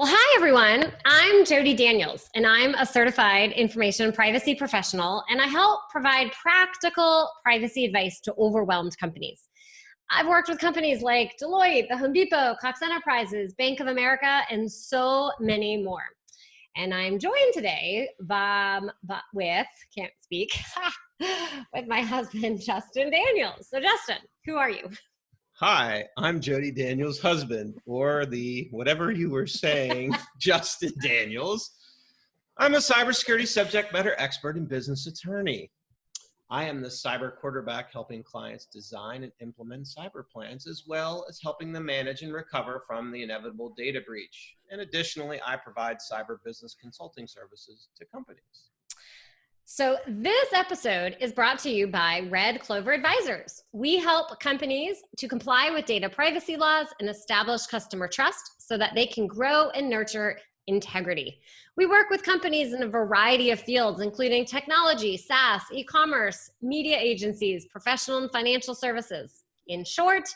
Well, hi, everyone. I'm Jodi Daniels, and I'm a certified information privacy professional, and I help provide practical privacy advice to overwhelmed companies. I've worked with companies like Deloitte, the Home Depot, Cox Enterprises, Bank of America, and so many more. And I'm joined today with my husband, Justin Daniels. So, Justin, who are you? Hi, I'm Jodi Daniels' husband, or the whatever you were saying, Justin Daniels. I'm a cybersecurity subject matter expert and business attorney. I am the cyber quarterback helping clients design and implement cyber plans, as well as helping them manage and recover from the inevitable data breach. And additionally, I provide cyber business consulting services to companies. So this episode is brought to you by Red Clover Advisors. We help companies to comply with data privacy laws and establish customer trust so that they can grow and nurture integrity. We work with companies in a variety of fields, including technology, SaaS, e-commerce, media agencies, professional and financial services. In short,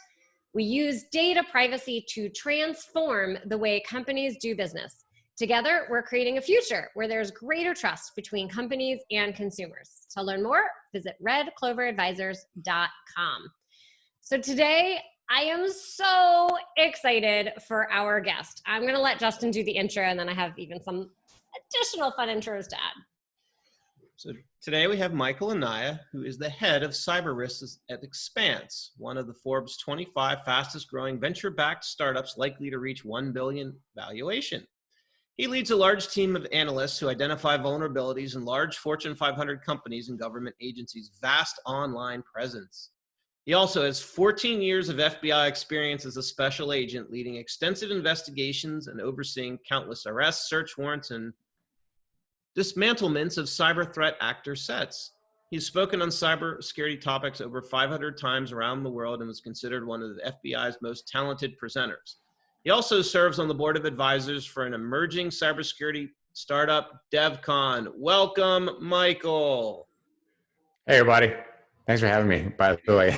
we use data privacy to transform the way companies do business. Together, we're creating a future where there's greater trust between companies and consumers. To learn more, visit redcloveradvisors.com. So today, I am so excited for our guest. I'm going to let Justin do the intro, and then I have even some additional fun intros to add. So today we have Michael Anaya, who is the head of cyber risks at Expanse, one of the Forbes 25 fastest growing venture-backed startups likely to reach $1 billion valuation. He leads a large team of analysts who identify vulnerabilities in large Fortune 500 companies and government agencies' vast online presence. He also has 14 years of FBI experience as a special agent, leading extensive investigations and overseeing countless arrests, search warrants, and dismantlements of cyber threat actor sets. He's spoken on cybersecurity topics over 500 times around the world and was considered one of the FBI's most talented presenters. He also serves on the board of advisors for an emerging cybersecurity startup, DevCon. Welcome, Michael. Hey, everybody. Thanks for having me, by the way.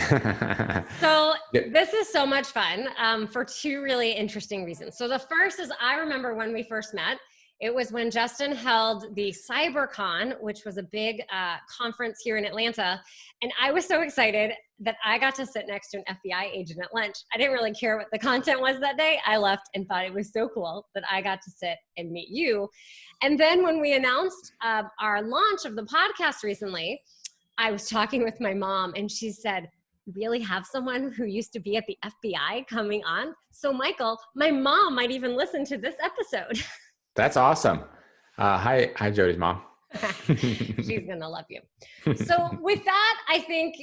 So this is so much fun for two really interesting reasons. So the first is I remember when we first met. It was when Justin held the CyberCon, which was a big conference here in Atlanta. And I was so excited that I got to sit next to an FBI agent at lunch. I didn't really care what the content was that day. I left and thought it was so cool that I got to sit and meet you. And then when we announced our launch of the podcast recently, I was talking with my mom and she said, "You really have someone who used to be at the FBI coming on? So Michael, my mom might even listen to this episode." That's awesome. Hi, Jodi's mom. She's going to love you. So with that, I think,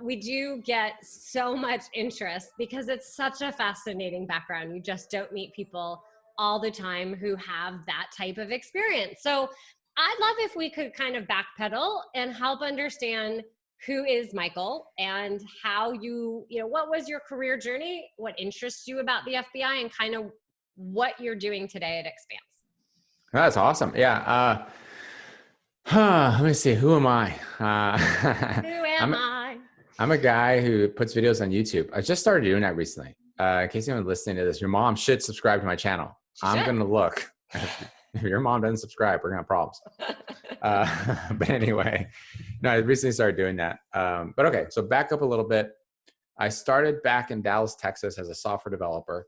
we do get so much interest because it's such a fascinating background. You just don't meet people all the time who have that type of experience. So I'd love if we could kind of backpedal and help understand who is Michael and how what was your career journey, what interests you about the FBI, and kind of what you're doing today at Expanse. That's awesome. Yeah. Let me see. Who am I? Who am I? I'm a guy who puts videos on YouTube. I just started doing that recently. In case anyone's listening to this, your mom should subscribe to my channel. I'm going to look. If your mom doesn't subscribe, we're going to have problems. But anyway, no, I recently started doing that. But okay, so back up a little bit. I started back in Dallas, Texas as a software developer.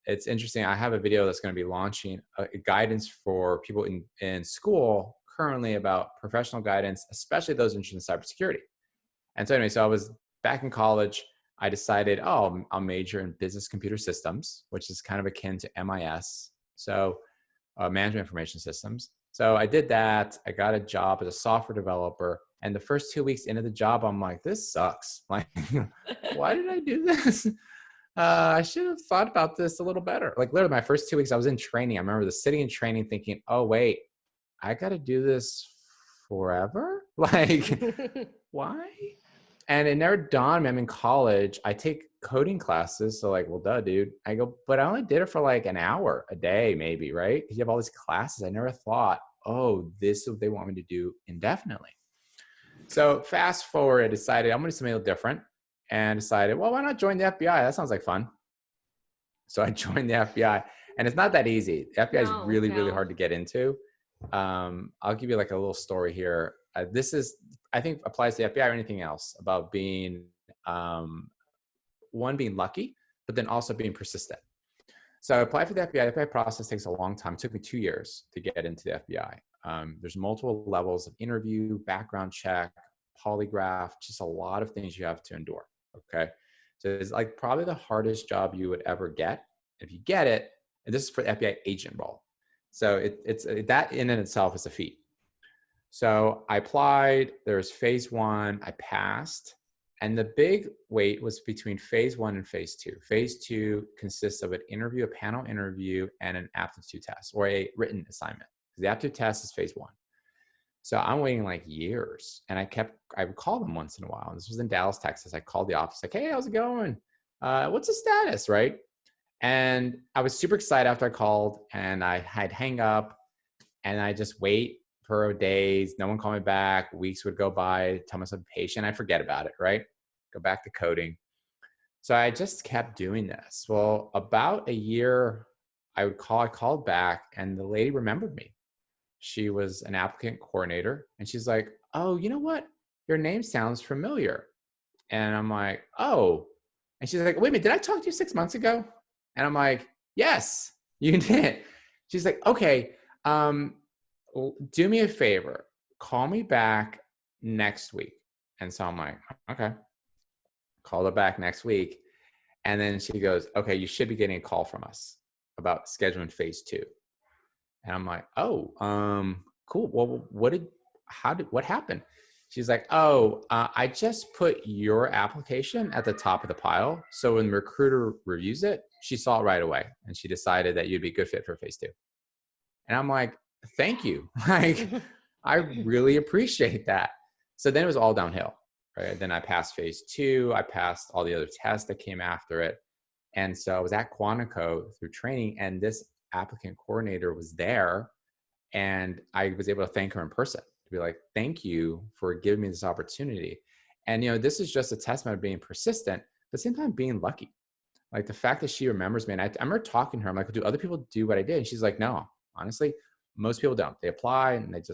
It's interesting. I have a video that's going to be launching a guidance for people in school currently about professional guidance, especially those interested in cybersecurity. And so anyway, so I was back in college. I decided, I'll major in business computer systems, which is kind of akin to MIS. So management information systems. So I did that. I got a job as a software developer. And the first 2 weeks into the job, I'm like, this sucks. Like, why did I do this? I should have thought about this a little better. Like literally my first 2 weeks, I was in training. I remember sitting in training thinking, oh, wait, I got to do this forever? Like, why? And it never dawned on me. I'm in college. I take coding classes. So like, well, duh, dude. I go, but I only did it for like an hour a day, maybe, right? Because you have all these classes. I never thought, oh, this is what they want me to do indefinitely. So fast forward, I decided I'm going to do something a little different. And decided, well, why not join the FBI? That sounds like fun. So I joined the FBI. And it's not that easy. The FBI is No, really, really no. hard to get into. I'll give you like a little story here. This is, I think, applies to the FBI or anything else about being, one, being lucky, but then also being persistent. So I applied for the FBI. The FBI process takes a long time. It took me 2 years to get into the FBI. There's multiple levels of interview, background check, polygraph, just a lot of things you have to endure. Okay. So it's like probably the hardest job you would ever get. If you get it, and this is for the FBI agent role. So it's that in and itself is a feat. So I applied, there's phase one, I passed. And the big wait was between phase one and phase two. Phase two consists of an interview, a panel interview, and an aptitude test or a written assignment. The aptitude test is phase one. So I'm waiting like years, and I would call them once in a while. And this was in Dallas, Texas. I called the office like, hey, how's it going? What's the status, right? And I was super excited after I called, and I'd hang up, and I just wait for days. No one called me back. Weeks would go by, tell myself patient. I'd forget about it, right? Go back to coding. So I just kept doing this. Well, about a year, I called back, and the lady remembered me. She was an applicant coordinator, and she's like, oh, you know what? Your name sounds familiar. And I'm like, oh. And she's like, wait a minute, did I talk to you 6 months ago? And I'm like, yes, you did. She's like, okay, do me a favor, call me back next week. And so I'm like, okay. Called her back next week. And then she goes, okay, you should be getting a call from us about scheduling phase two. And I'm like, oh, cool. Well, what happened? She's like, oh, I just put your application at the top of the pile. So when the recruiter reviews it, she saw it right away, and she decided that you'd be a good fit for phase two. And I'm like, thank you. Like, I really appreciate that. So then it was all downhill, right? Then I passed phase two. I passed all the other tests that came after it. And so I was at Quantico through training, and this applicant coordinator was there, and I was able to thank her in person to be like, thank you for giving me this opportunity. And, this is just a testament of being persistent, but sometimes being lucky. Like the fact that she remembers me, and I remember talking to her, I'm like, do other people do what I did? And she's like, no, honestly, most people don't. They apply and that's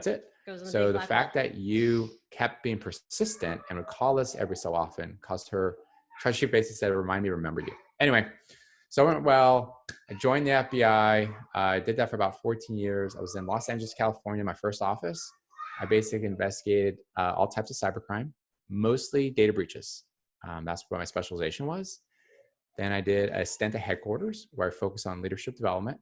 it. So the fact that you kept being persistent and would call us every so often caused her, she basically said, remind me to remember you. Anyway, so it went well. I joined the FBI. I did that for about 14 years. I was in Los Angeles, California, my first office. I basically investigated all types of cybercrime, mostly data breaches. That's what my specialization was. Then I did a stint at headquarters where I focused on leadership development.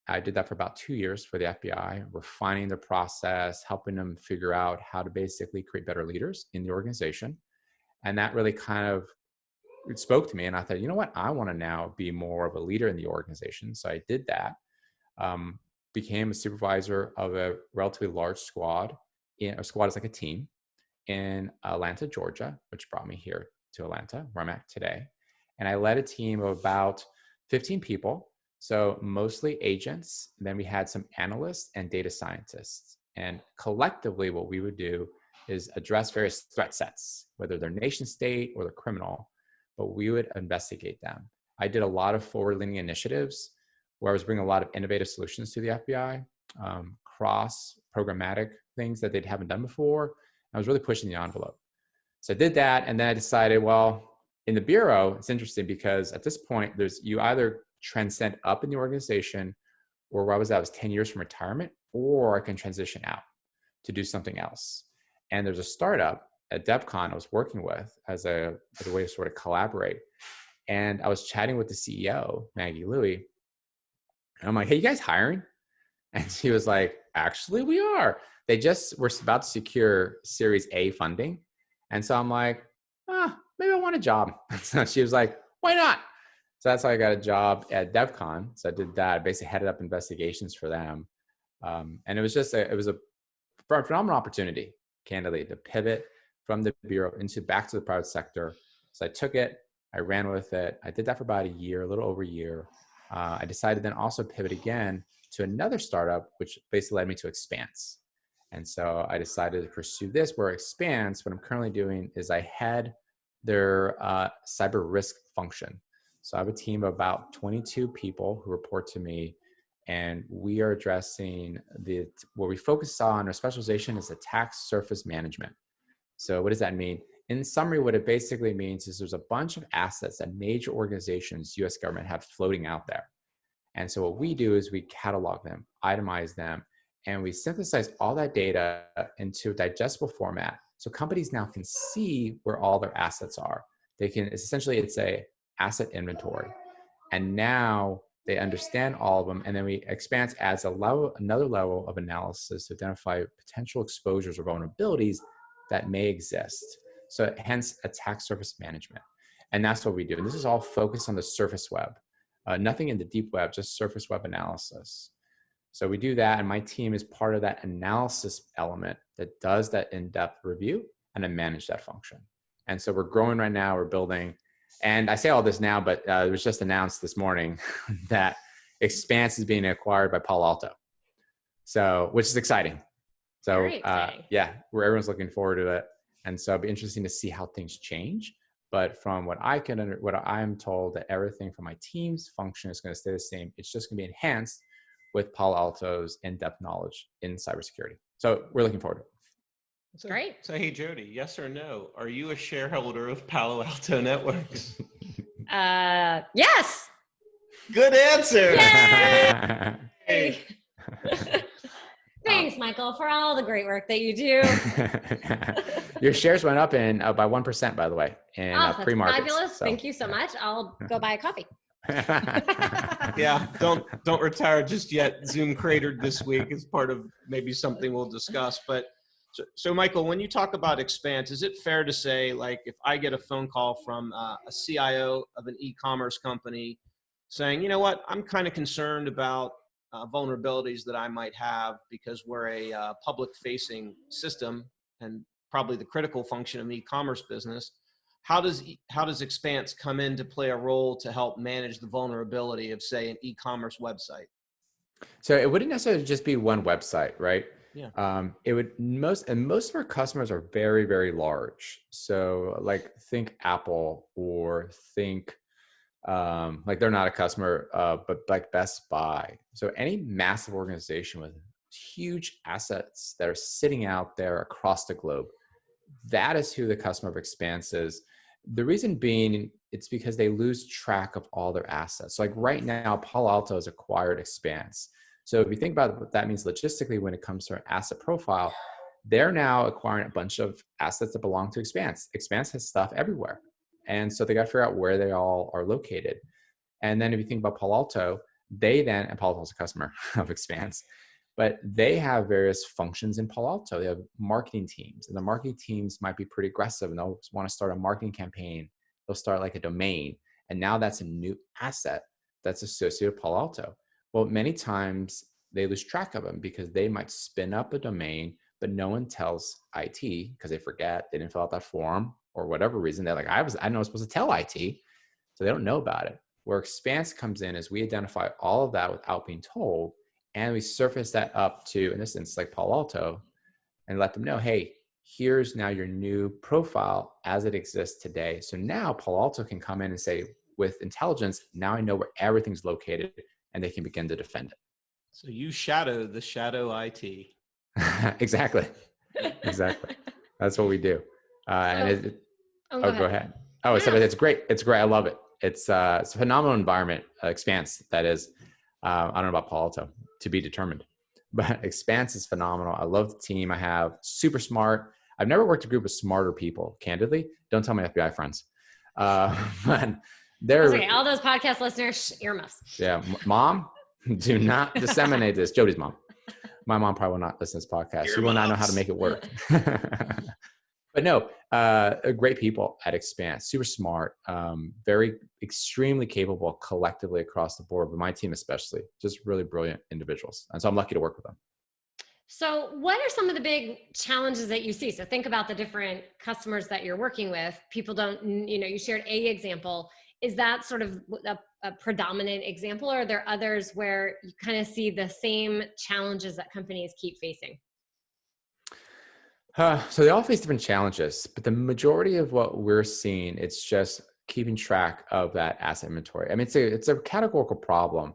I did that for about 2 years for the FBI, refining the process, helping them figure out how to basically create better leaders in the organization. And that really it spoke to me. And I thought, you know what? I want to now be more of a leader in the organization. So I did that, became a supervisor of a relatively large squad. A squad is like a team in Atlanta, Georgia, which brought me here to Atlanta, where I'm at today. And I led a team of about 15 people. So mostly agents. Then we had some analysts and data scientists. And collectively, what we would do is address various threat sets, whether they're nation state or they're criminal, but we would investigate them. I did a lot of forward-leaning initiatives where I was bringing a lot of innovative solutions to the FBI, cross-programmatic things that they haven't done before. I was really pushing the envelope. So I did that, and then I decided, well, in the bureau, it's interesting because at this point, you either transcend up in the organization, or where I was 10 years from retirement, or I can transition out to do something else. And there's a startup at DevCon I was working with as a way to sort of collaborate. And I was chatting with the CEO, Maggie Louie. And I'm like, hey, you guys hiring? And she was like, actually, we are. They just were about to secure Series A funding. And so I'm like, maybe I want a job. So she was like, why not? So that's how I got a job at DevCon. So I did that. I basically headed up investigations for them. And it was a phenomenal opportunity, candidly, to pivot from the bureau back to the private sector. So I took it, I ran with it. I did that for about a year, a little over a year. I decided then also pivot again to another startup, which basically led me to Expanse. And so I decided to pursue this, where Expanse, what I'm currently doing is I head their cyber risk function. So I have a team of about 22 people who report to me, and we are addressing what we focus on, our specialization is attack surface management. So what does that mean? In summary, what it basically means is there's a bunch of assets that major organizations, US government, have floating out there. And so what we do is we catalog them, itemize them, and we synthesize all that data into a digestible format. So companies now can see where all their assets are. It's a asset inventory. And now they understand all of them. And then Expanse adds another level of analysis to identify potential exposures or vulnerabilities that may exist. So hence attack surface management. And that's what we do. And this is all focused on the surface web. Nothing in the deep web, just surface web analysis. So we do that, and my team is part of that analysis element that does that in-depth review and then manage that function. And so we're growing right now, we're building, and I say all this now, but it was just announced this morning that Expanse is being acquired by Palo Alto. So, which is exciting. So yeah, where everyone's looking forward to it. And so it'll be interesting to see how things change. But from what I'm told, that everything from my team's function is going to stay the same. It's just going to be enhanced with Palo Alto's in-depth knowledge in cybersecurity. So we're looking forward to it. Great. So hey, Jodi, yes or no? Are you a shareholder of Palo Alto Networks? Yes. Good answer. Yay! Thanks, Michael, for all the great work that you do. Your shares went up by 1%, by the way, in pre-market. Fabulous. So, thank you so much. I'll go buy a coffee. Yeah, don't retire just yet. Zoom cratered this week as part of maybe something we'll discuss. But so Michael, when you talk about Expanse, is it fair to say, like, if I get a phone call from a CIO of an e-commerce company saying, you know what, I'm kind of concerned about vulnerabilities that I might have because we're a public-facing system and probably the critical function of an e-commerce business, how does Expanse come in to play a role to help manage the vulnerability of, say, an e-commerce website? So it wouldn't necessarily just be one website, right? Yeah. It would most of our customers are very, very large. So like think Apple, or think like they're not a customer, but like Best Buy. So any massive organization with huge assets that are sitting out there across the globe, that is who the customer of Expanse is. The reason being, it's because they lose track of all their assets. So like right now, Palo Alto has acquired Expanse. So if you think about what that means logistically when it comes to an asset profile, they're now acquiring a bunch of assets that belong to Expanse. Expanse has stuff everywhere. And so they got to figure out where they all are located. And then if you think about Palo Alto, and Palo Alto's a customer of Expanse, but they have various functions in Palo Alto. They have marketing teams, and the marketing teams might be pretty aggressive, and they'll want to start a marketing campaign. They'll start like a domain, and now that's a new asset that's associated with Palo Alto. Well, many times they lose track of them because they might spin up a domain, but no one tells IT because they forget, they didn't fill out that form, or whatever reason. They're like, I know I was supposed to tell IT, so they don't know about it. Where Expanse comes in is we identify all of that without being told, and we surface that up to, in this instance, like Palo Alto, and let them know, hey, here's now your new profile as it exists today. So now Palo Alto can come in and say, with intelligence, now I know where everything's located, and they can begin to defend it. So you shadow the shadow IT. Exactly. That's what we do. Go ahead. Oh, so it's great. It's great. I love it. It's a phenomenal environment, Expanse. That is, I don't know about Palo Alto, to be determined, but Expanse is phenomenal. I love the team I have. Super smart. I've never worked a group of smarter people. Candidly, don't tell my FBI friends. But they're okay. All those podcast listeners, earmuffs. Yeah, mom, do not disseminate this. Jodi's mom. My mom probably will not listen to this podcast. She will not know how to make it work. But no, great people at Expanse, super smart, extremely capable collectively across the board, but my team especially, just really brilliant individuals. And so I'm lucky to work with them. So what are some of the big challenges that you see? So think about the different customers that you're working with. People don't, you shared a example. Is that sort of a predominant example, or are there others where you kind of see the same challenges that companies keep facing? So they all face different challenges, but the majority of what we're seeing, it's just keeping track of that asset inventory. I mean, it's a categorical problem.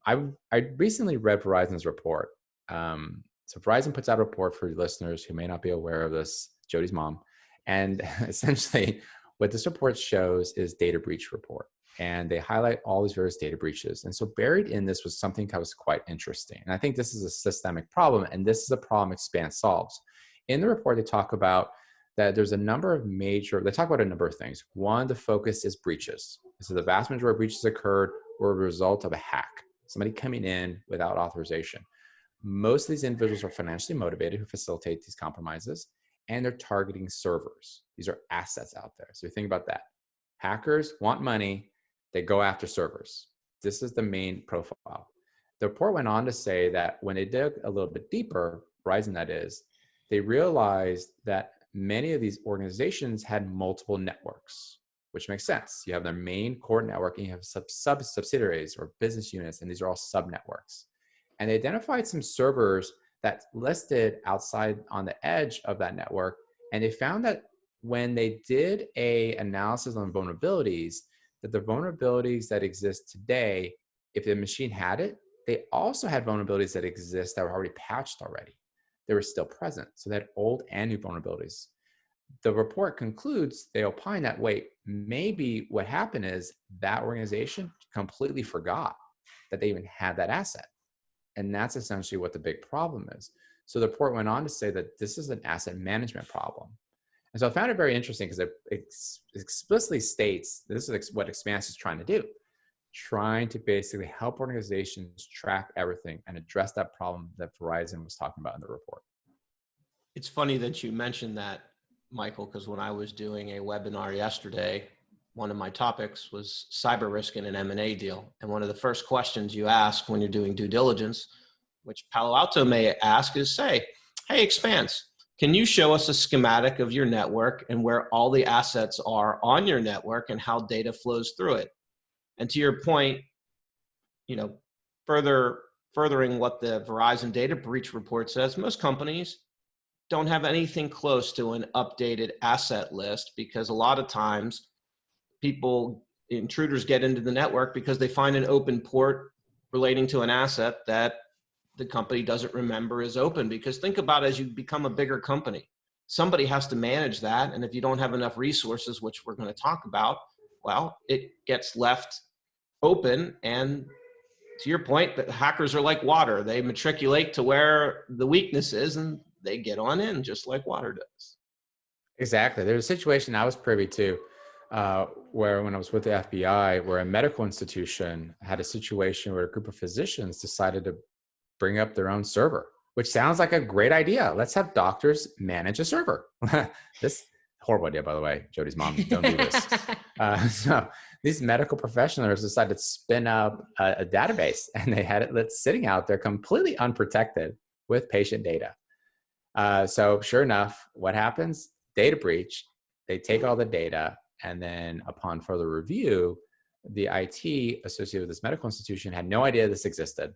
I recently read Verizon's report. So Verizon puts out a report for listeners who may not be aware of this, Jodi's mom. And essentially what this report shows is data breach report. And they highlight all these various data breaches. And so buried in this was something that was quite interesting. And I think this is a systemic problem, and this is a problem Expanse solves. In the report, they talk about that there's a number of they talk about a number of things. One, the focus is breaches. So the vast majority of breaches occurred were a result of a hack, somebody coming in without authorization. Most of these individuals are financially motivated who facilitate these compromises, and they're targeting servers. These are assets out there. So you think about that. Hackers want money. They go after servers. This is the main profile. The report went on to say that when they dug a little bit deeper, Verizon that is, they realized that many of these organizations had multiple networks, which makes sense. You have their main core network and you have subsidiaries or business units, and these are all sub-networks. And they identified some servers that listed outside on the edge of that network. And they found that when they did an analysis on vulnerabilities, that the vulnerabilities that exist today, if the machine had it, they also had vulnerabilities that exist that were already patched already. They were still present. So they had old and new vulnerabilities. The report concludes, they opine that, wait, maybe what happened is that organization completely forgot that they even had that asset. And that's essentially what the big problem is. So the report went on to say that this is an asset management problem. And so I found it very interesting because it explicitly states this is what Expanse is trying to do, trying to basically help organizations track everything and address that problem that Verizon was talking about in the report. It's funny that you mentioned that, Michael, because when I was doing a webinar yesterday, one of my topics was cyber risk in an M&A deal. And one of the first questions you ask when you're doing due diligence, which Palo Alto may ask, is say, hey, Expanse, can you show us a schematic of your network and where all the assets are on your network and how data flows through it? And to your point, furthering what the Verizon data breach report says, most companies don't have anything close to an updated asset list, because a lot of times intruders get into the network because they find an open port relating to an asset that the company doesn't remember is open. Because think about, as you become a bigger company, somebody has to manage that. And if you don't have enough resources, which we're going to talk about, well, it gets left open. And to your point, the hackers are like water. They matriculate to where the weakness is and they get on in just like water does. Exactly. There's a situation I was privy to where when I was with the FBI, where a medical institution had a situation where a group of physicians decided to bring up their own server, which sounds like a great idea. Let's have doctors manage a server. This horrible idea, by the way, Jodi's mom, don't do this. So these medical professionals decided to spin up a database, and they had it sitting out there completely unprotected with patient data. So sure enough, what happens? Data breach. They take all the data, and then upon further review, the IT associated with this medical institution had no idea this existed,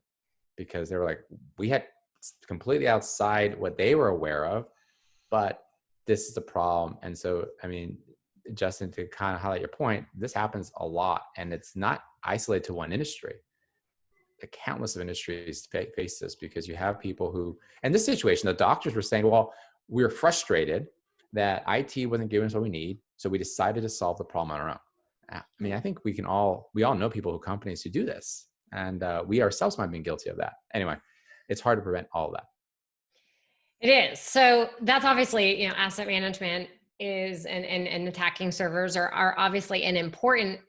because they were like, we had completely outside what they were aware of, but this is the problem. And so, I mean, Justin, to kind of highlight your point, this happens a lot, and it's not isolated to one industry. The countless of industries face this, because you have people who, in this situation, the doctors were saying, well, we were frustrated that IT wasn't giving us what we need, so we decided to solve the problem on our own. I mean, I think we all know people, companies who do this, and we ourselves might have been guilty of that. Anyway, it's hard to prevent all of that. It is. So that's obviously, asset management is, and attacking servers are obviously an important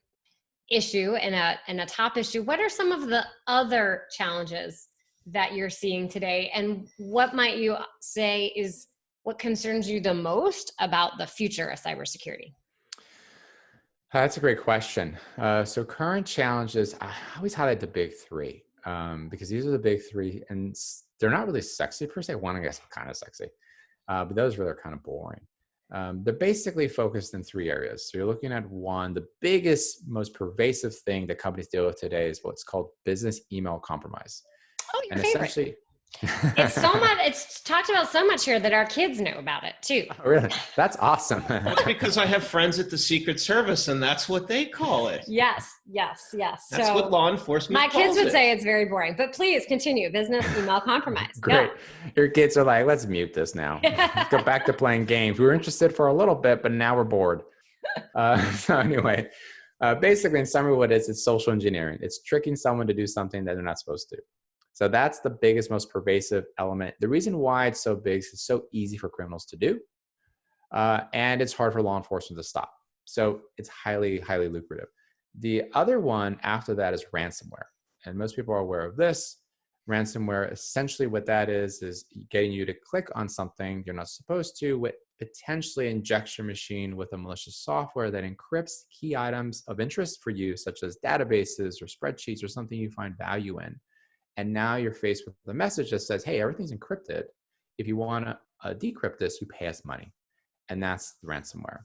issue and a top issue. What are some of the other challenges that you're seeing today? And what might you say is what concerns you the most about the future of cybersecurity? That's a great question. So current challenges, I always highlight the big three, because these are the big three, and they're not really sexy per se. One, I guess, kind of sexy, but those really are kind of boring. They're basically focused in three areas. So you're looking at one, the biggest, most pervasive thing that companies deal with today is what's called business email compromise. Oh, your and favorite. Essentially, It's so much, it's talked about so much here that our kids know about it too. Oh, really? That's awesome. Well, it's because I have friends at the Secret Service, and that's what they call it. Yes, yes, yes. That's what law enforcement my kids calls would it. say it's very boring, but please continue. Business email compromise. Great. Go. Your kids are like, let's mute this now. Let's go back to playing games. We were interested for a little bit, but now we're bored. So anyway, basically in summary, what it is, it's social engineering. It's tricking someone to do something that they're not supposed to. So that's the biggest, most pervasive element. The reason why it's so big is it's so easy for criminals to do. And it's hard for law enforcement to stop. So it's highly, highly lucrative. The other one after that is ransomware. And most people are aware of this. Ransomware, essentially what that is getting you to click on something you're not supposed to, with potentially inject your machine with a malicious software that encrypts key items of interest for you, such as databases or spreadsheets or something you find value in. And now you're faced with a message that says, hey, everything's encrypted. If you want to decrypt this, you pay us money. And that's the ransomware.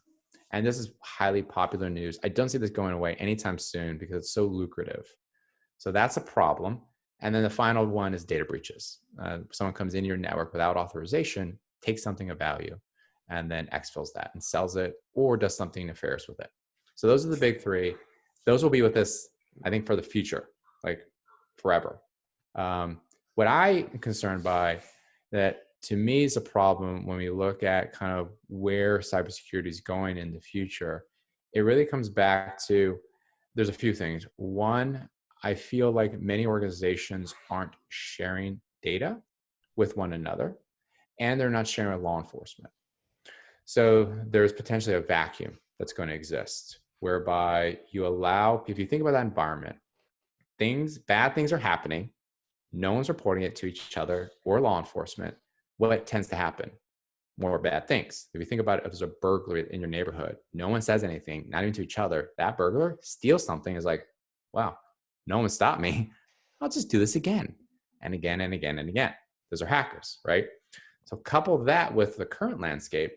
And this is highly popular news. I don't see this going away anytime soon because it's so lucrative. So that's a problem. And then the final one is data breaches. Someone comes into your network without authorization, takes something of value, and then exfils that and sells it or does something nefarious with it. So those are the big three. Those will be with us, I think, for the future, like forever. What I am concerned by that to me is a problem when we look at kind of where cybersecurity is going in the future. It really comes back to, there's a few things. One, I feel like many organizations aren't sharing data with one another, and they're not sharing with law enforcement. So there's potentially a vacuum that's going to exist whereby you allow, if you think about that environment, bad things are happening. No one's reporting it to each other or law enforcement. What tends to happen? More bad things. If you think about it, if there's a burglary in your neighborhood, no one says anything, not even to each other. That burglar steals something, is like, wow, no one stopped me. I'll just do this again and again and again and again. Those are hackers, right? So couple that with the current landscape,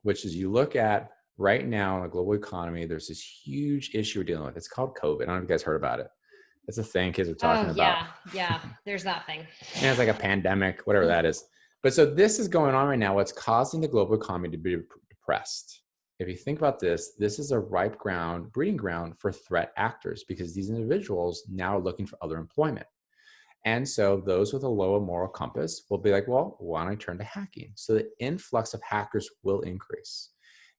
which is you look at right now in the global economy, there's this huge issue we're dealing with. It's called COVID. I don't know if you guys heard about it. It's a thing kids are talking about. Yeah, there's that thing. And it's like a pandemic, whatever that is. But so this is going on right now. What's causing the global economy to be depressed? If you think about this, this is a ripe ground, breeding ground for threat actors because these individuals now are looking for other employment. And so those with a lower moral compass will be like, well, why don't I turn to hacking? So the influx of hackers will increase.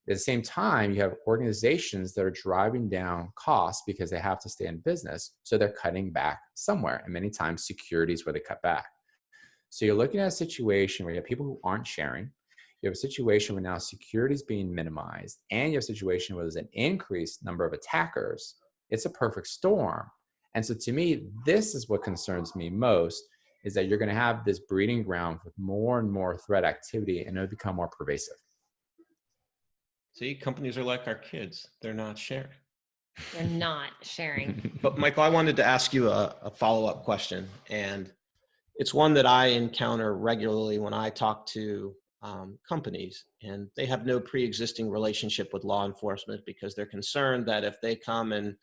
At the same time, you have organizations that are driving down costs because they have to stay in business. So they're cutting back somewhere. And many times security is where they cut back. So you're looking at a situation where you have people who aren't sharing. You have a situation where now security is being minimized. And you have a situation where there's an increased number of attackers. It's a perfect storm. And so to me, this is what concerns me most, is that you're going to have this breeding ground with more and more threat activity, and it'll become more pervasive. See, companies are like our kids. They're not sharing. They're not sharing. But Michael, I wanted to ask you a follow-up question. And it's one that I encounter regularly when I talk to companies, and they have no pre-existing relationship with law enforcement because they're concerned that if they come and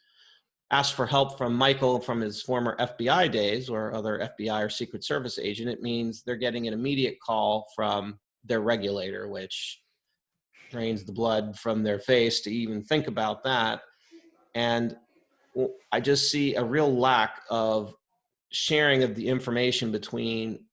ask for help from Michael from his former FBI days or other FBI or Secret Service agent, it means they're getting an immediate call from their regulator, which drains the blood from their face to even think about that. And I just see a real lack of sharing of the information between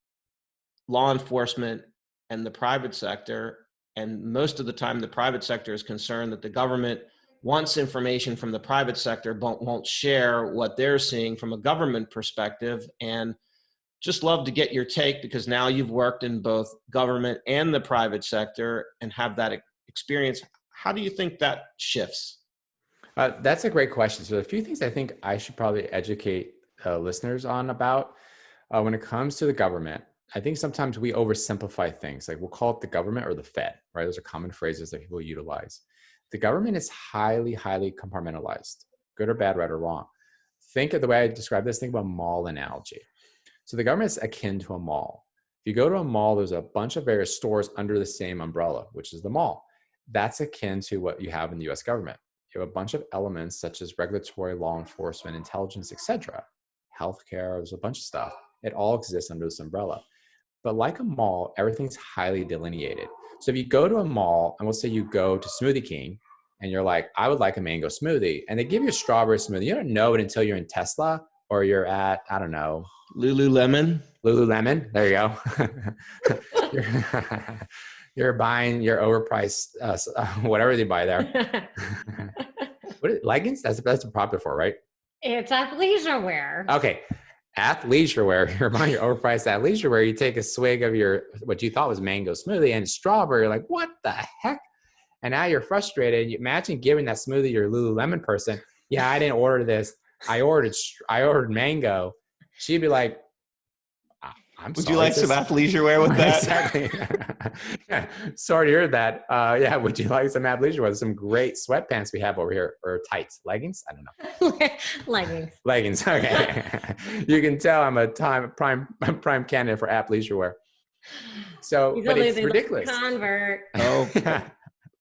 law enforcement and the private sector. And most of the time, the private sector is concerned that the government wants information from the private sector, but won't share what they're seeing from a government perspective. And just love to get your take, because now you've worked in both government and the private sector and have that experience. How do you think that shifts? That's a great question. So a few things I think I should probably educate listeners on about when it comes to the government. I think sometimes we oversimplify things. Like we'll call it the government or the Fed, right? Those are common phrases that people utilize. The government is highly, highly compartmentalized, good or bad, right or wrong. Think of the way I describe this, think about a mall analogy. So the government is akin to a mall. If you go to a mall, there's a bunch of various stores under the same umbrella, which is the mall. That's akin to what you have in the US government. You have a bunch of elements such as regulatory, law enforcement, intelligence, etc., healthcare, there's a bunch of stuff. It all exists under this umbrella. But like a mall, everything's highly delineated. So if you go to a mall, and we'll say you go to Smoothie King, and you're like, I would like a mango smoothie, and they give you a strawberry smoothie. You don't know it until you're in Tesla or you're at, I don't know, Lululemon. There you go. you're buying your overpriced, whatever they buy there. Leggings? That's popular for, right? It's athleisure wear. Okay. Athleisure wear. You're buying your overpriced athleisure wear. You take a swig of your, what you thought was mango smoothie and strawberry. You're like, what the heck? And now you're frustrated. You imagine giving that smoothie to your Lululemon person. Yeah, I didn't order this. I ordered mango. She'd be like, Would you like some athleisure wear with that? Exactly. Yeah. Sorry to hear that. Yeah, would you like some athleisure wear? Some great sweatpants we have over here, or tights, leggings? I don't know. Leggings. Okay. You can tell I'm a prime candidate for athleisure wear. So, but it's ridiculous. Convert. Oh,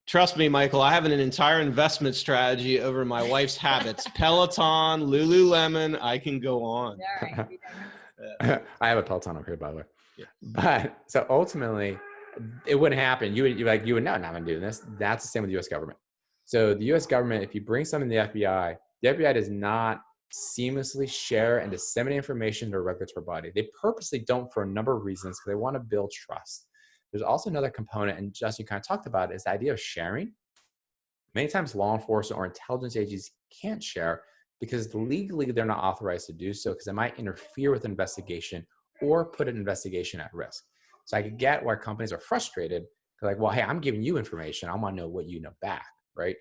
trust me, Michael. I have an entire investment strategy over my wife's habits. Peloton, Lululemon. I can go on. All right. I have a Peloton over here, by the way. Yeah. But so ultimately, it wouldn't happen. You would know, no, I'm doing this. That's the same with the U.S. government. So the U.S. government, if you bring something to the FBI does not seamlessly share and disseminate information to a regulatory body. They purposely don't for a number of reasons because they want to build trust. There's also another component, and Justin kind of talked about it, is the idea of sharing. Many times law enforcement or intelligence agencies can't share because legally they're not authorized to do so because it might interfere with investigation or put an investigation at risk. So I could get why companies are frustrated. They're like, well, hey, I'm giving you information. I want to know what you know back, right?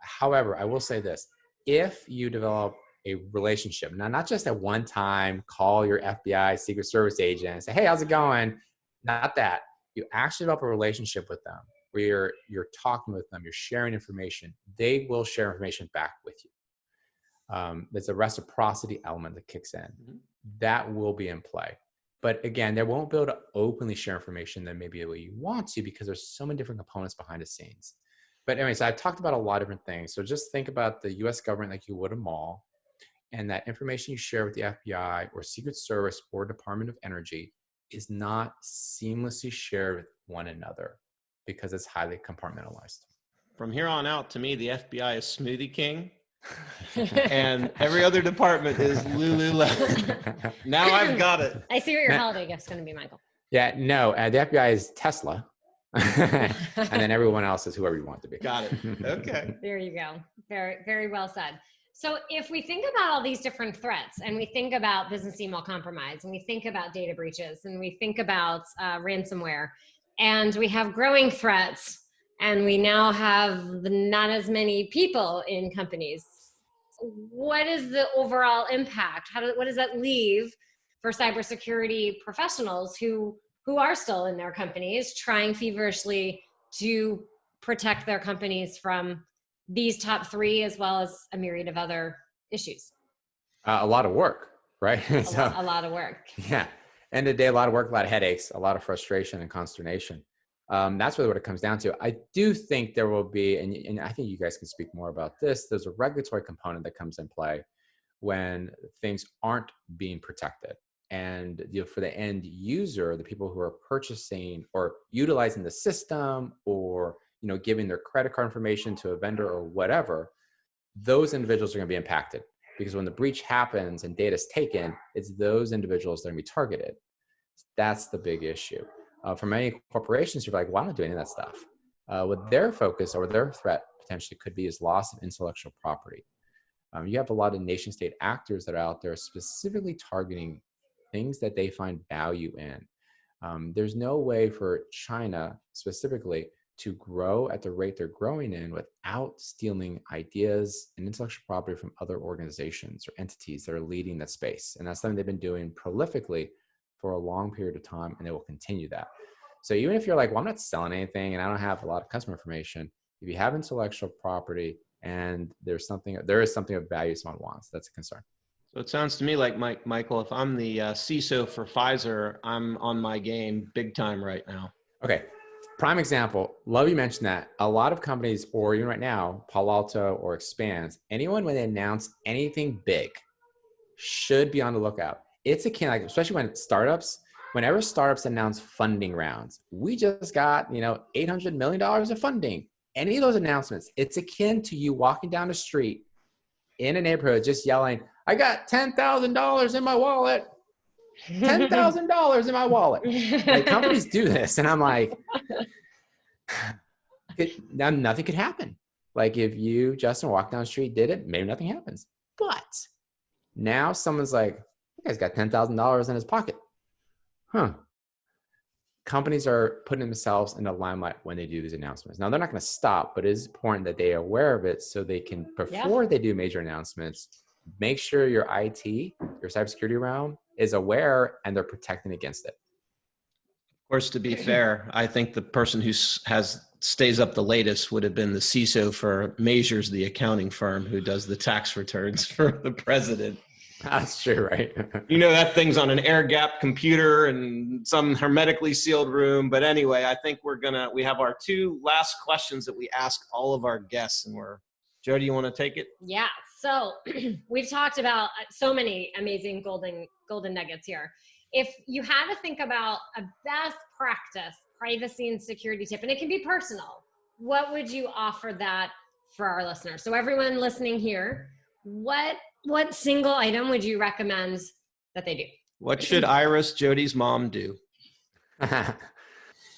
However, I will say this. If you develop a relationship, now not just at one time, call your FBI Secret Service agent and say, hey, how's it going? Not that. You actually develop a relationship with them where you're talking with them, you're sharing information. They will share information back with you. There's a reciprocity element that kicks in. Mm-hmm. That will be in play. But again, they won't be able to openly share information that maybe the way you want to because there's so many different components behind the scenes. But anyways, I've talked about a lot of different things. So just think about the U.S. government like you would a mall, and that information you share with the FBI or Secret Service or Department of Energy is not seamlessly shared with one another because it's highly compartmentalized. From here on out, to me, the FBI is Smoothie King. And every other department is Lululemon. Now I've got it. I see what your holiday gift's going to be, Michael. Yeah, no, the FBI is Tesla. And then everyone else is whoever you want to be. Got it. Okay. There you go. Very, very well said. So if we think about all these different threats and we think about business email compromise and we think about data breaches and we think about ransomware and we have growing threats and we now have not as many people in companies, what is the overall impact? What does that leave for cybersecurity professionals who are still in their companies trying feverishly to protect their companies from these top three, as well as a myriad of other issues? A lot of work, right? A lot of work. Yeah. End of the day, a lot of work, a lot of headaches, a lot of frustration and consternation. That's really what it comes down to. I do think there will be, and I think you guys can speak more about this, there's a regulatory component that comes in play when things aren't being protected. And for the end user, the people who are purchasing or utilizing the system or giving their credit card information to a vendor or whatever, those individuals are going to be impacted because when the breach happens and data is taken, it's those individuals that are going to be targeted. That's the big issue. For many corporations, you're like, well, I'm not doing any of that stuff. What their focus or their threat potentially could be is loss of intellectual property. You have a lot of nation state actors that are out there specifically targeting things that they find value in. There's no way for China specifically to grow at the rate they're growing in without stealing ideas and intellectual property from other organizations or entities that are leading that space. And that's something they've been doing prolifically for a long period of time, and they will continue that. So even if you're like, well, I'm not selling anything and I don't have a lot of customer information, if you have intellectual property and there is something of value someone wants, that's a concern. So it sounds to me like, Michael, if I'm the CISO for Pfizer, I'm on my game big time right now. Okay. Prime example, love you mentioned that. A lot of companies, or even right now, Palo Alto or Expanse, anyone when they announce anything big should be on the lookout. it's akin, like, especially whenever startups announce funding rounds, we just got, $800 million of funding. Any of those announcements, it's akin to you walking down the street in a neighborhood just yelling, I got $10,000 in my wallet. $10,000 in my wallet. Like, companies do this. And I'm like, now nothing could happen. Like, if you, Justin, walk down the street, did it, maybe nothing happens. But now someone's like, that guy's got $10,000 in his pocket. Huh. Companies are putting themselves in the limelight when they do these announcements. Now, they're not going to stop, but it is important that they are aware of it so they can, before they do major announcements, make sure your IT, your cybersecurity realm, is aware and they're protecting against it. Of course, to be fair, I think the person who stays up the latest would have been the CISO for Measures, the accounting firm who does the tax returns for the president. That's true, right? That thing's on an air-gapped computer and some hermetically sealed room. But anyway, I think we have our 2 last questions that we ask all of our guests, and Jodi, you want to take it? Yeah. So we've talked about so many amazing golden nuggets here. If you had to think about a best practice privacy and security tip, and it can be personal, what would you offer that for our listeners? So everyone listening here, what single item would you recommend that they do? What should Iris, Jodi's mom, do?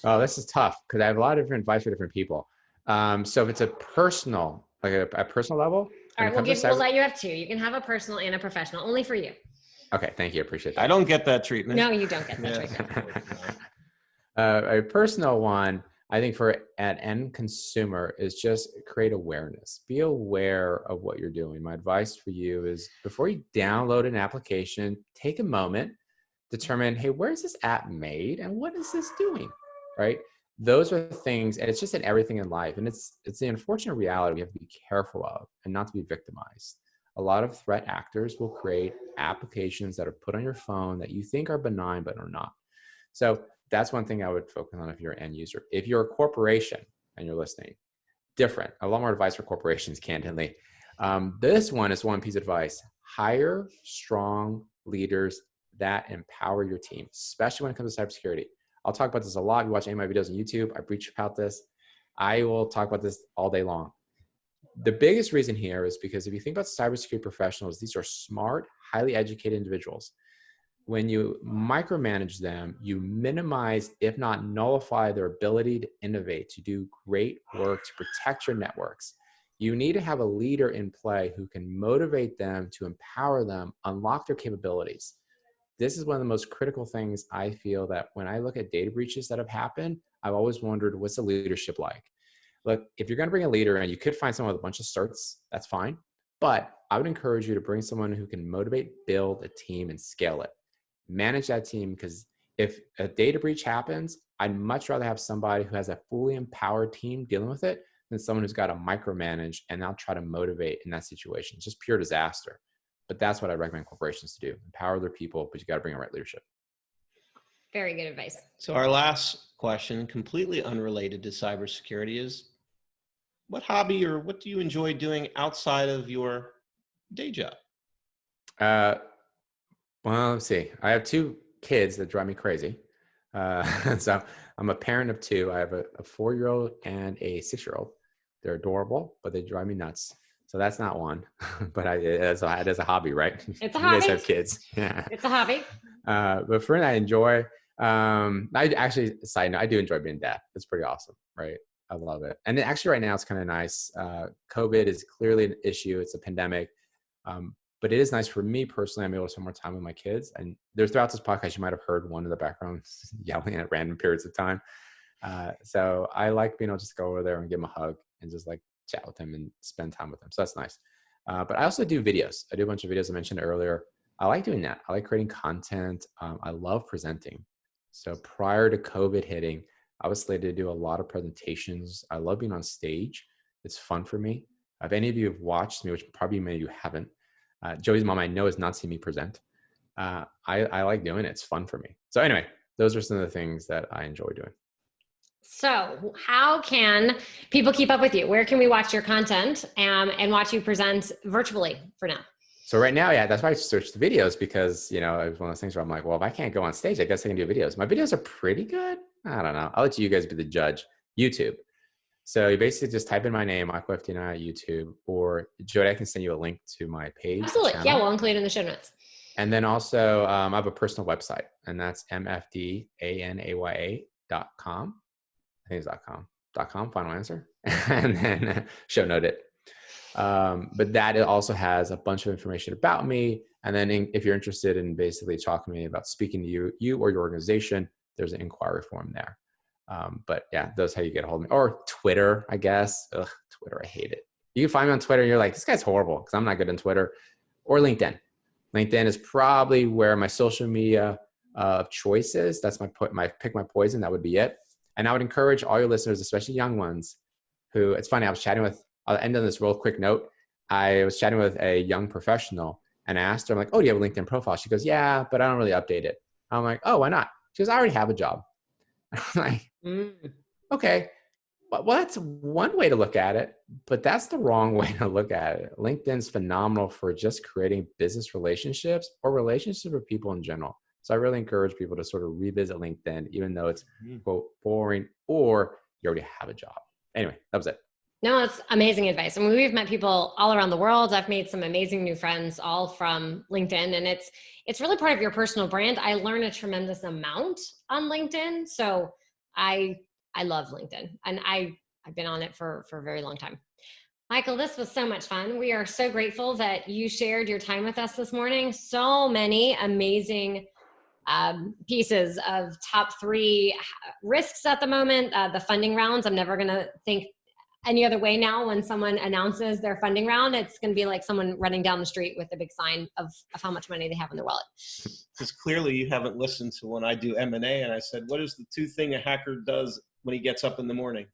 Oh, this is tough because I have a lot of different advice for different people. So if it's a personal, like a personal level. All right, we'll let you have 2. You can have a personal and a professional, only for you. Okay, thank you. I appreciate that. I don't get that treatment. No, you don't get that treatment. A personal one, I think, for an end consumer is just create awareness. Be aware of what you're doing. My advice for you is before you download an application, take a moment, determine, hey, where's this app made and what is this doing, right? Those are things, and it's just in everything in life. And it's the unfortunate reality we have to be careful of and not to be victimized. A lot of threat actors will create applications that are put on your phone that you think are benign but are not. So that's one thing I would focus on if you're an end user. If you're a corporation and you're listening, different. A lot more advice for corporations, candidly. This one is one piece of advice. Hire strong leaders that empower your team, especially when it comes to cybersecurity. I'll talk about this a lot. If you watch any of my videos on YouTube, I preach about this. I will talk about this all day long. The biggest reason here is because if you think about cybersecurity professionals, these are smart, highly educated individuals. When you micromanage them, you minimize, if not nullify, their ability to innovate, to do great work, to protect your networks. You need to have a leader in play who can motivate them, to empower them, unlock their capabilities. This is one of the most critical things I feel that when I look at data breaches that have happened, I've always wondered, what's the leadership like? Look, if you're going to bring a leader in, you could find someone with a bunch of certs, that's fine. But I would encourage you to bring someone who can motivate, build a team, and scale it. Manage that team, because if a data breach happens, I'd much rather have somebody who has a fully empowered team dealing with it than someone who's got to micromanage and now try to motivate in that situation. It's just pure disaster. But that's what I recommend corporations to do. Empower their people, but you got to bring the right leadership. Very good advice. So our last question, completely unrelated to cybersecurity, is what hobby or what do you enjoy doing outside of your day job? Well, let's see. I have 2 kids that drive me crazy. So I'm a parent of 2. I have a 4-year-old and a 6-year-old. They're adorable, but they drive me nuts. So that's not one, but it is a hobby, right? It's a hobby. You guys have kids. Yeah. It's a hobby. But for me, I enjoy, I actually, side note, I do enjoy being dad. It's pretty awesome, right? I love it. And then actually right now it's kind of nice. COVID is clearly an issue. It's a pandemic. But it is nice for me personally. I'm able to spend more time with my kids. And throughout this podcast, you might have heard one in the background yelling at random periods of time. So I like being able to just go over there and give them a hug and just like chat with them and spend time with them. So that's nice. But I also do videos. I do a bunch of videos I mentioned earlier. I like doing that. I like creating content. I love presenting. So prior to COVID hitting, I was slated to do a lot of presentations. I love being on stage. It's fun for me. If any of you have watched me, which probably many of you haven't, Jodi's mom, I know, has not seen me present. I like doing it. It's fun for me. So anyway, those are some of the things that I enjoy doing. So how can people keep up with you? Where can we watch your content and watch you present virtually for now? So right now, yeah, that's why I searched the videos, because, it was one of those things where I'm like, well, if I can't go on stage, I guess I can do videos. My videos are pretty good. I don't know. I'll let you guys be the judge. YouTube. So you basically just type in my name, Michael FT Anaya, YouTube, or Jodi, I can send you a link to my page. Absolutely. Channel. Yeah, we'll include it in the show notes. And then also I have a personal website, and that's mfdanaya.com. I think it's .com, final answer. And then show note it. But that it also has a bunch of information about me. And then if you're interested in basically talking to me about speaking to you or your organization, there's an inquiry form there. But yeah, that's how you get a hold of me. Or Twitter, I guess. Ugh, Twitter, I hate it. You can find me on Twitter and you're like, this guy's horrible, because I'm not good on Twitter. Or LinkedIn. LinkedIn is probably where my social media of choice is. That's my pick my poison. That would be it. And I would encourage all your listeners, especially young ones, who, it's funny, I'll end on this real quick note. I was chatting with a young professional, and I asked her, I'm like, oh, do you have a LinkedIn profile? She goes, yeah, but I don't really update it. I'm like, oh, why not? She goes, I already have a job. I'm like, okay. Well, that's one way to look at it, but that's the wrong way to look at it. LinkedIn's phenomenal for just creating business relationships or relationships with people in general. So I really encourage people to sort of revisit LinkedIn, even though it's quote boring or you already have a job. Anyway, that was it. No, it's amazing advice. I mean, we've met people all around the world. I've made some amazing new friends, all from LinkedIn, and it's really part of your personal brand. I learn a tremendous amount on LinkedIn, so I love LinkedIn, and I've been on it for a very long time. Michael, this was so much fun. We are so grateful that you shared your time with us this morning. So many amazing pieces of top 3 risks at the moment. The funding rounds, I'm never going to think any other way now. When someone announces their funding round, it's going to be like someone running down the street with a big sign of how much money they have in their wallet. Because clearly you haven't listened to when I do M&A, and I said, what is the 2 thing a hacker does when he gets up in the morning?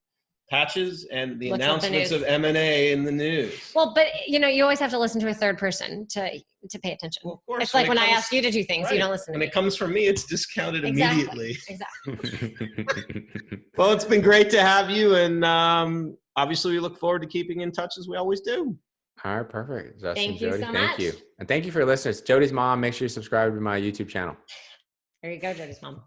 Patches and the announcements of M&A in the news. Well, but you always have to listen to a third person to pay attention. Well, of course, it's like when I ask you to do things, right. You don't listen to me. When it comes from me, it's discounted immediately. Exactly. Well, it's been great to have you, and obviously we look forward to keeping in touch as we always do. All right, perfect. Justin, thank you Jodi, so much. Thank you. And thank you for your listeners. Jodi's mom, make sure you subscribe to my YouTube channel. There you go, Jodi's mom.